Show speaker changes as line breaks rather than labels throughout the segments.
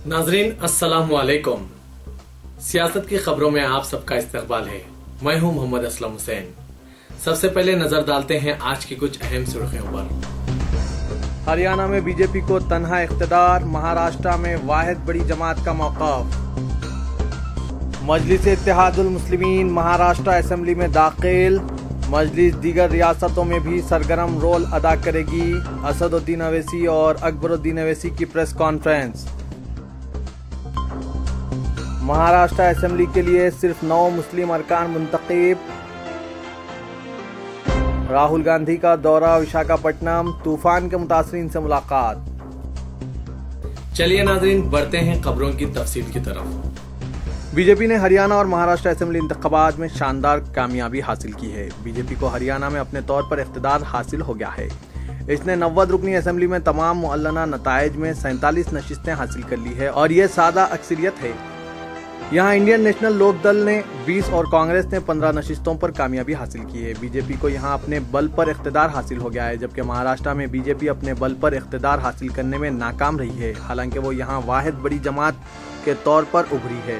नाजरीन अस्सलाम वालेकुम। सियासत की खबरों में आप सबका इस्तकबाल है। मैं हूं मोहम्मद असलम हुसैन। सबसे पहले नजर डालते हैं आज की कुछ अहम सुर्खियों पर।
हरियाणा में बीजेपी को तन्हा इख्तिदार, महाराष्ट्र में वाहिद बड़ी जमात का मौक़िफ़। मजलिस इत्तेहादुल मुस्लिमीन महाराष्ट्र असेंबली में दाखिल। मजलिस दीगर रियासतों में भी सरगर्म रोल अदा करेगी। असदुद्दीन अवैसी और अकबरुद्दीन अवैसी की प्रेस कॉन्फ्रेंस। महाराष्ट्र असेंबली के लिए सिर्फ 9 मुस्लिम अरकान मुंतखब। राहुल गांधी का दौरा विशाखापट्टनम, तूफान के मुतासरीन से मुलाकात।
चलिए नाजरीन बढ़ते हैं खबरों की तफसील की तरफ।
बीजेपी ने हरियाणा और महाराष्ट्र असेंबली इंतखाबात में शानदार कामयाबी हासिल की है। बीजेपी को हरियाणा में अपने तौर पर इख्तिदार हासिल हो गया है। इसने 90 रुकनी असेंबली में तमाम मुअल्लना नताइज में 47 नशिस्तें हासिल कर ली है और ये सादा अक्सरियत है। यहाँ इंडियन नेशनल लोक दल ने 20 और कांग्रेस ने 15 नशिस्तों पर कामयाबी हासिल की है। बीजेपी को यहाँ अपने बल पर इख्तिदार हासिल हो गया है, जबकि महाराष्ट्र में बीजेपी अपने बल पर इख्तिदार हासिल करने में नाकाम रही है, हालांकि वो यहाँ वाहिद बड़ी जमात के तौर पर उभरी है।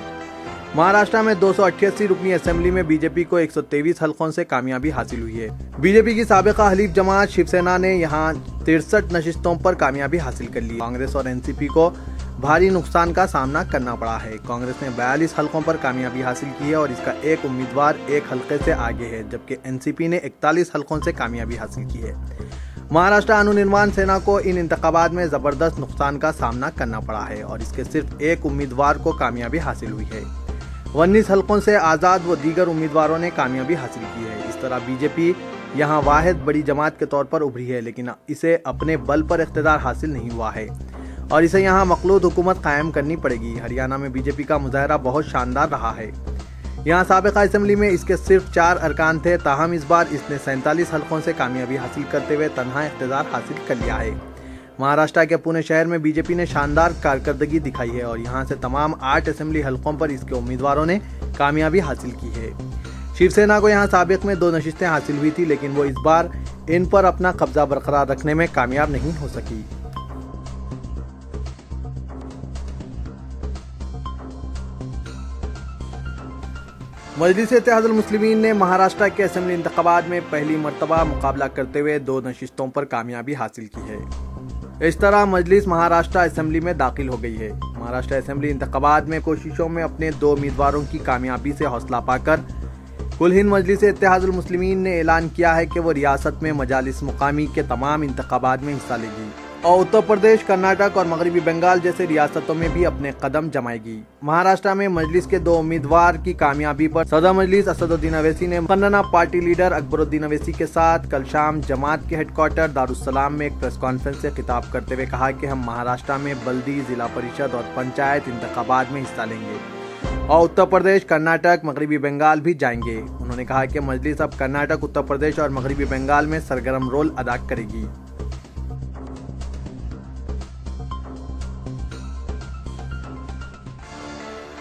महाराष्ट्र में 288 रुकनी असेंबली में बीजेपी को 123 हलकों से कामयाबी हासिल हुई है। बीजेपी की साबिका हलीफ जमात शिवसेना ने यहाँ 63 नशिस्तों पर कामयाबी हासिल कर ली। कांग्रेस और एनसीपी को भारी नुकसान का सामना करना पड़ा है। कांग्रेस ने 42 हलकों पर कामयाबी हासिल की है और इसका एक उम्मीदवार एक हलके से आगे है, जबकि एनसीपी ने 41 हलकों से कामयाबी हासिल की है। महाराष्ट्र अनुनिर्माण सेना को इन इंतखाबात में जबरदस्त नुकसान का सामना करना पड़ा है और इसके सिर्फ एक उम्मीदवार को कामयाबी हासिल हुई है। 19 हलकों से आज़ाद व दीगर उम्मीदवारों ने कामयाबी हासिल की है। इस तरह बीजेपी यहाँ वाहिद बड़ी जमात के तौर पर उभरी है, लेकिन इसे अपने बल पर इख्तिदार हासिल नहीं हुआ है और इसे यहाँ मखलूद हुकूमत कायम करनी पड़ेगी। हरियाणा में बीजेपी का मुजाहरा बहुत शानदार रहा है। यहाँ साबिका असेंबली में इसके सिर्फ 4 अरकान थे, ताहम इस बार इसने 47 हलकों से कामयाबी हासिल करते हुए तन्हा इख्तिदार हासिल कर लिया है। महाराष्ट्र के पुणे शहर में बीजेपी ने शानदार कारकर्दगी दिखाई है और यहाँ से तमाम 8 असेंबली हलकों पर इसके उम्मीदवारों ने कामयाबी हासिल की है। शिवसेना को यहाँ साबिक में 2 नशिस्तें हासिल हुई थी, लेकिन वो इस बार इन पर अपना कब्जा बरकरार रखने में कामयाब नहीं हो सकी। मजलिस इत्तेहादुल मुस्लिमीन ने महाराष्ट्र के असेंबली इंतखाबात में पहली मर्तबा मुकाबला करते हुए 2 नशिस्तों पर कामयाबी हासिल की है। इस तरह मजलिस महाराष्ट्र असेंबली में दाखिल हो गई है। महाराष्ट्र असेंबली इंतखाबात में कोशिशों में अपने 2 उम्मीदवारों की कामयाबी से हौसला पाकर कुल हिंद मजलिस इत्तेहादुल मुस्लिमीन ने ऐलान किया है कि वो रियासत में मजालिस मुकामी के तमाम इंतखाबात में हिस्सा लेगी और उत्तर प्रदेश, कर्नाटक और मगरबी बंगाल जैसे रियासतों में भी अपने कदम जमाएगी। महाराष्ट्र में मजलिस के 2 उम्मीदवार की कामयाबी पर सदर मजलिस असदुद्दीन अवैसी ने मुकन्नना पार्टी लीडर अकबरुद्दीन अवैसी के साथ कल शाम जमात के हेडक्वार्टर दारुस्सलाम में एक प्रेस कॉन्फ्रेंस से खिताब करते हुए कहा कि हम महाराष्ट्र में बल्दी, जिला परिषद और पंचायत इंतखाबात में हिस्सा लेंगे और उत्तर प्रदेश, कर्नाटक, मगरबी बंगाल भी जाएंगे। उन्होंने कहा कि मजलिस अब कर्नाटक, उत्तर प्रदेश और मगरबी बंगाल में सरगर्म रोल अदा करेगी।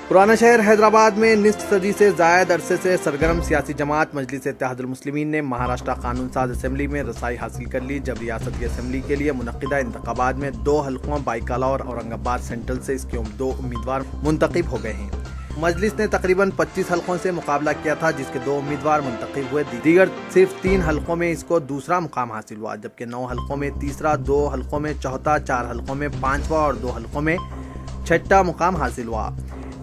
पुराना शहर हैदराबाद में निस्फ सदी से जायद अरसे से सरगर्म सियासी जमात मजलिस इत्तेहादुल मुस्लिमीन ने महाराष्ट्र कानून साज असेंबली में रसाई हासिल कर ली, जब रियासत की असेंबली के लिए मुनक्किदा इंतखाबात में 2 हलकों बाइकाला और औरंगाबाद सेंट्रल से इसके 2 उम्मीदवार मुंतखब हो गए हैं। मजलिस ने तकरीबन 25 हलकों से मुकाबला किया था, जिसके 2 उम्मीदवार मुंतखब हुए। दीगर सिर्फ 3 हलकों में इसको दूसरा मुकाम हासिल हुआ, जबकि 9 हलकों में तीसरा, 2 हलकों में चौथा, 4 हलकों में 5वां और 2 हलकों में 6वां मुकाम हासिल हुआ।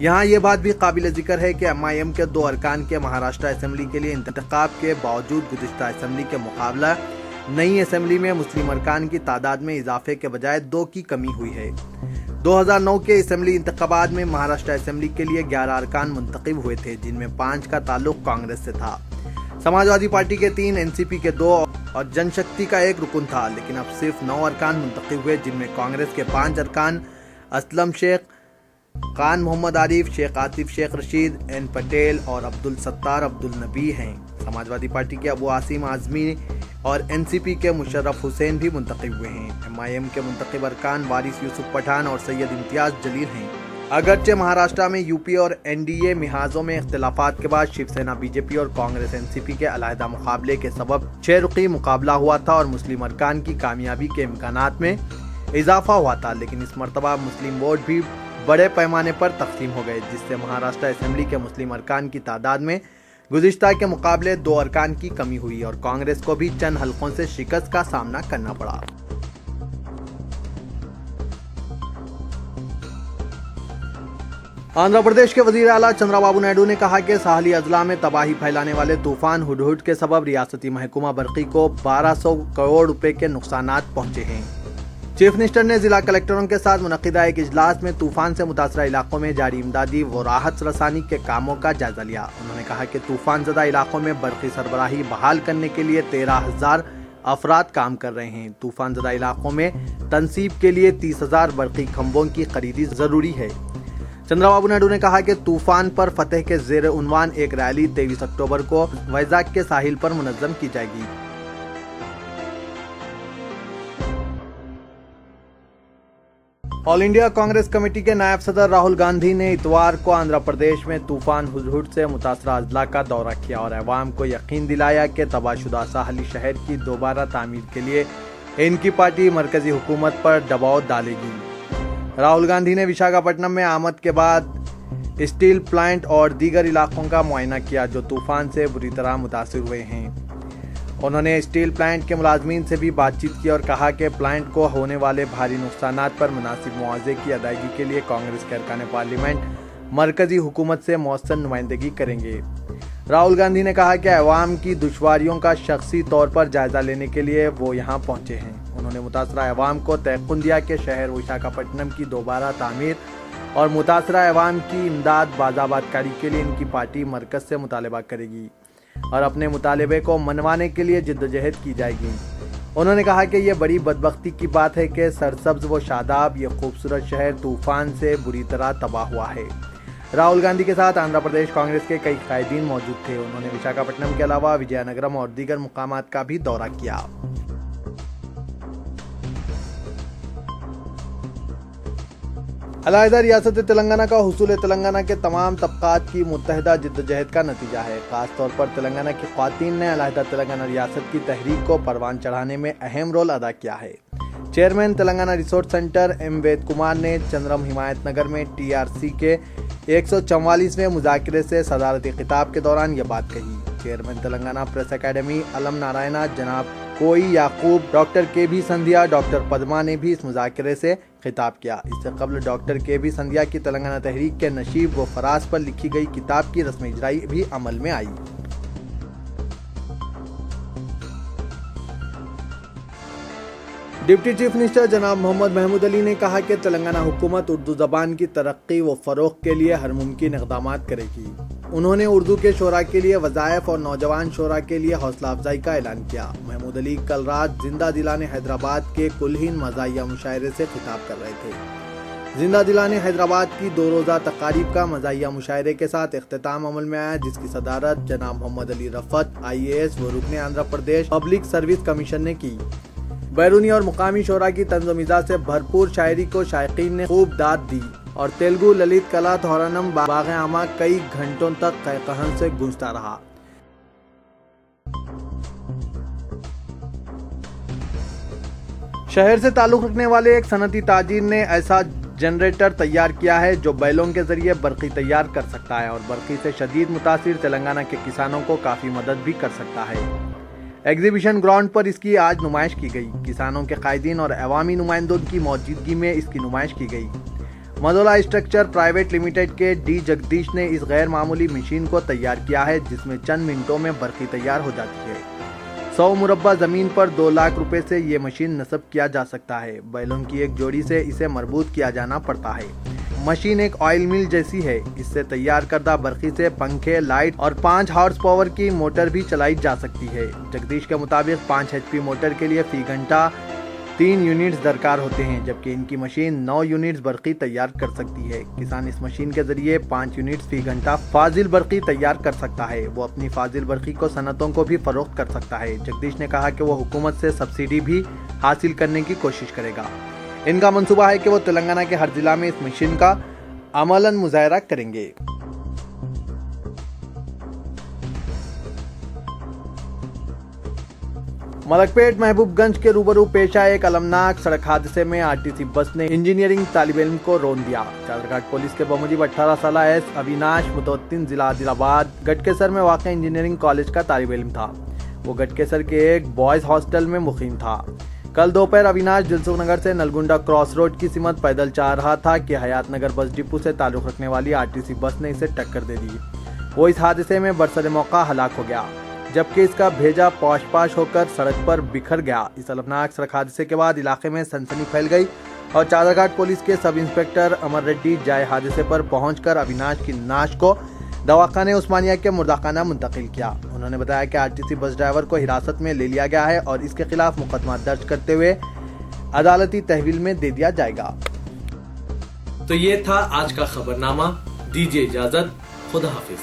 यहाँ ये बात भी काबिल जिक्र है कि MIM के 2 अरकान के महाराष्ट्र असेंबली के लिए इंतखाब के बावजूद गुज़िश्ता असेंबली के मुकाबला नई असेंबली में मुस्लिम अरकान की तादाद में इजाफे के बजाय 2 की कमी हुई है। 2009 के असेंबली इंतखाबात में महाराष्ट्र असेंबली के लिए 11 अरकान मुंतखब हुए थे, जिनमें 5 का ताल्लुक कांग्रेस से था। समाजवादी पार्टी के 3, एनसीपी के 2 और जनशक्ति का 1 रुकन था, लेकिन अब सिर्फ 9 अरकान मुंतखब हुए, जिनमें कांग्रेस के 5 अरकान असलम शेख, खान मोहम्मद आरिफ, शेख आतिफ शेख रशीद, एन पटेल और अब्दुल सत्तार अब्दुल नबी हैं। समाजवादी पार्टी के अबू आसिम आजमी और एनसीपी के मुशर्रफ हुसैन भी मुंतखब हुए हैं। MIM के मुंतखब अरकान वारिस यूसुफ पठान और सैयद इम्तियाज जलील हैं। अगरचे महाराष्ट्र में यूपी और एनडीए मिहाजों में इख्तिलाफात के बाद शिवसेना, बीजेपी और कांग्रेस एनसीपी के अलहदा मुकाबले के सबब 6 रुखी मुकाबला हुआ था और मुस्लिम अरकान की कामयाबी के इम्कानात में इजाफा हुआ था, लेकिन इस मरतबा मुस्लिम वोट भी बड़े पैमाने पर तकसीम हो गए, जिससे महाराष्ट्र असेंबली के मुस्लिम अरकान की तादाद में गुज़िश्ता के मुकाबले 2 अरकान की कमी हुई और कांग्रेस को भी चंद हलकों से शिकस्त का सामना करना पड़ा। आंध्र प्रदेश के वजीर आला चंद्रबाबू नायडू ने कहा कि साहली अजला में तबाही फैलाने वाले तूफान हुडहुड के सबब रियासती महकमा बरकी को 1200 करोड़ रुपए के नुकसानात पहुंचे हैं। चीफ मिनिस्टर ने जिला कलेक्टरों के साथ मुनक्किदा एक इजलास में तूफान से मुतासरा इलाकों में जारी इमदादी व राहत रसानी के कामों का जायजा लिया। उन्होंने कहा कि तूफान ज़दा इलाकों में बरकी सरबराही बहाल करने के लिए 13,000 अफराद काम कर रहे हैं। तूफान ज़दा इलाकों में तनसीब के लिए 30,000 बरकी खंभों की खरीदी जरूरी है। चंद्रबाबू नायडू ने कहा कि तूफान पर फतेह के ज़ेर उन्वान एक रैली 23 अक्टूबर को वैजाग के साहिल पर मुनज़्ज़म की जाएगी। ऑल इंडिया कांग्रेस कमेटी के नायब सदर राहुल गांधी ने इतवार को आंध्र प्रदेश में तूफान हुडहुड से मुतासरा अजला का दौरा किया और अवाम को यकीन दिलाया कि तबाहशुदा साहली शहर की दोबारा तामीर के लिए इनकी पार्टी मरकजी हुकूमत पर दबाव डालेगी। राहुल गांधी ने विशाखापट्टनम में आमद के बाद स्टील प्लांट और दीगर इलाकों का मुआयना किया जो तूफान से बुरी तरह मुतासिर हुए हैं। उन्होंने स्टील प्लांट के मुलाजमीन से भी बातचीत की और कहा कि प्लांट को होने वाले भारी नुकसानात पर मुनासिब मुआवजे की अदायगी के लिए कांग्रेस के अरकान पार्लियामेंट मरकजी हुकूमत से मौसर नुमाइंदगी करेंगे। राहुल गांधी ने कहा कि अवाम की दुश्वारियों का शख्सी तौर पर जायजा लेने के लिए वो यहाँ पहुँचे हैं। उन्होंने मुतासरा अवाम को तयक़ुन दिया कि शहर विशाखापट्टनम की दोबारा तामीर और मुतासरा अवाम की इमदाद बाज़ाबातकारी के लिए इनकी पार्टी मरकज़ से मुतालबा करेगी और अपने मुतालबे को मनवाने के लिए जिद्दोजहद की जाएगी। उन्होंने कहा कि ये बड़ी बदबख्ती की बात है कि सरसब्ज व शादाब ये खूबसूरत शहर तूफान से बुरी तरह तबाह हुआ है। राहुल गांधी के साथ आंध्र प्रदेश कांग्रेस के कई कायदीन मौजूद थे। उन्होंने विशाखापट्टनम के अलावा विजयनगरम और दीगर मुकामात का भी दौरा किया। अलहदा रियासत तेलंगाना का हुसूल तेलंगाना के तमाम तबकात की मुत्तहदा जिद्दोजहद का नतीजा है। खास तौर पर तेलंगाना की ख्वातीन ने अलहदा तेलंगाना रियासत की तहरीक को परवान चढ़ाने में अहम रोल अदा किया है। Chairman Telangana resource centre M Ved Kumar ने चंद्रम हिमायत नगर में TRC के 144वें मुज़ाकरे से सदारती खिताब के दौरान ये बात कही। चेयरमैन तेलंगाना प्रेस अकेडमी अलम नारायणा जनाब कोई याकूब, डॉक्टर KB संध्या, डॉक्टर पद्मा ने भी इस मुज़ाकरे से खिताब किया। इससे कबल डॉक्टर KB संध्या की तेलंगाना तहरीक के नशीब व फराज पर लिखी गई किताब की रस्म इजराई भी अमल में आई। डिप्टी चीफ मिनिस्टर जनाब मोहम्मद महमूद अली ने कहा कि तेलंगाना हुकूमत उर्दू ज़बान की तरक्की व फ़रोग़ के लिए हर मुमकिन इक़दामात करेगी। उन्होंने उर्दू के शोरा के लिए वज़ाइफ और नौजवान शोरा के लिए हौसला अफजाई का ऐलान किया। महमूद अली कल रात जिंदा दिलाने हैदराबाद के कुलहीन मज़ाहिया मुशायरे से खिताब कर रहे थे। जिंदा दिलाने हैदराबाद की 2 रोज़ा तकारीब का मज़ाहिया मुशायरे के साथ इख्तिताम अमल में आया, जिसकी सदारत जनाब मोहम्मद अली रफ़त IAS व रुकने Andhra Pradesh public service commission ने की। बैरूनी और मुकामी शोरा की तंज़ो-मिज़ाज से भरपूर शायरी को शायकीन ने खूब दाद दी और तेलुगु ललित कला तोहरानम बाग़े आमा कई घंटों तक कहकहन से गूंजता रहा। शहर से ताल्लुक़ रखने वाले एक सनती ताजिर ने ऐसा जनरेटर तैयार किया है जो बैलों के जरिए बरक़ी तैयार कर सकता है और बरक़ी से शदीद मुतासिर तेलंगाना के किसानों को काफ़ी मदद भी कर सकता है। एग्जीबिशन ग्राउंड पर इसकी आज नुमाइश की गई। किसानों के कायदीन और अवामी नुमाइंदों की मौजूदगी में इसकी नुमाइश की गई। मदोला स्ट्रक्चर प्राइवेट लिमिटेड के D जगदीश ने इस गैर मामूली मशीन को तैयार किया है, जिसमें चंद मिनटों में बरक़ी तैयार हो जाती है। 100 मुरब्बा ज़मीन पर 2 लाख रुपए से ये मशीन नस्ब किया जा सकता है। बैलों की एक जोड़ी से इसे मरबूत किया जाना पड़ता है। मशीन एक ऑयल मिल जैसी है। इससे तैयार करदा बरक़ी से पंखे, लाइट और 5 हॉर्स पावर की मोटर भी चलाई जा सकती है। जगदीश के मुताबिक 5 HP मोटर के लिए फी घंटा 3 यूनिट्स दरकार होते हैं, जबकि इनकी मशीन 9 यूनिट्स बरक़ी तैयार कर सकती है। किसान इस मशीन के जरिए 5 यूनिट्स फी घंटा फाजिल बरक़ी तैयार कर सकता है। वो अपनी फाजिल बरक़ी को सनतों को भी फरोख्त कर सकता है। जगदीश ने कहा कि वो हुकूमत से सब्सिडी भी हासिल करने की कोशिश करेगा। इनका मंसूबा है कि वो तेलंगाना के हर जिला में इस मशीन का अमलन मुजाहरा करेंगे। मलकपेट महबूबगंज के रूबरू पेश आए एक अलमनाक सड़क हादसे में आरटीसी बस ने इंजीनियरिंग तालिब इल्म को रौंद दिया। चादरघाट पुलिस के बमुजिब 18 साल एस अविनाश मुतवत्तिन जिला आदिलाबाद गटकेसर में वाक़ इंजीनियरिंग कॉलेज का तालिब इल्म था। वो गटकेसर के एक बॉयज हॉस्टल में मुकीम था। कल दोपहर अविनाश दिलसुख नगर से नलगुंडा क्रॉस रोड की सिमत पैदल जा रहा था कि हयात नगर बस डिपो से ताल्लुक रखने वाली आरटीसी बस ने इसे टक्कर दे दी। वो इस हादसे में बरसर मौका हलाक हो गया, जबकि इसका भेजा पौश होकर सड़क पर बिखर गया। इस अलमनाक सड़क हादसे के बाद इलाके में सनसनी फैल गई और चादरघाट पुलिस के सब इंस्पेक्टर अमर रेड्डी जाए हादसे पर पहुंचकर अविनाश की नाश को दवाखाने उस्मानिया के मुर्दाखाना मुंतकिल किया। उन्होंने बताया कि आरटीसी बस ड्राइवर को हिरासत में ले लिया गया है और इसके खिलाफ मुकदमा दर्ज करते हुए अदालती तहवील में दे दिया जाएगा।
तो ये था आज का खबरनामा। दीजिए इजाजत, खुदा हाफिज।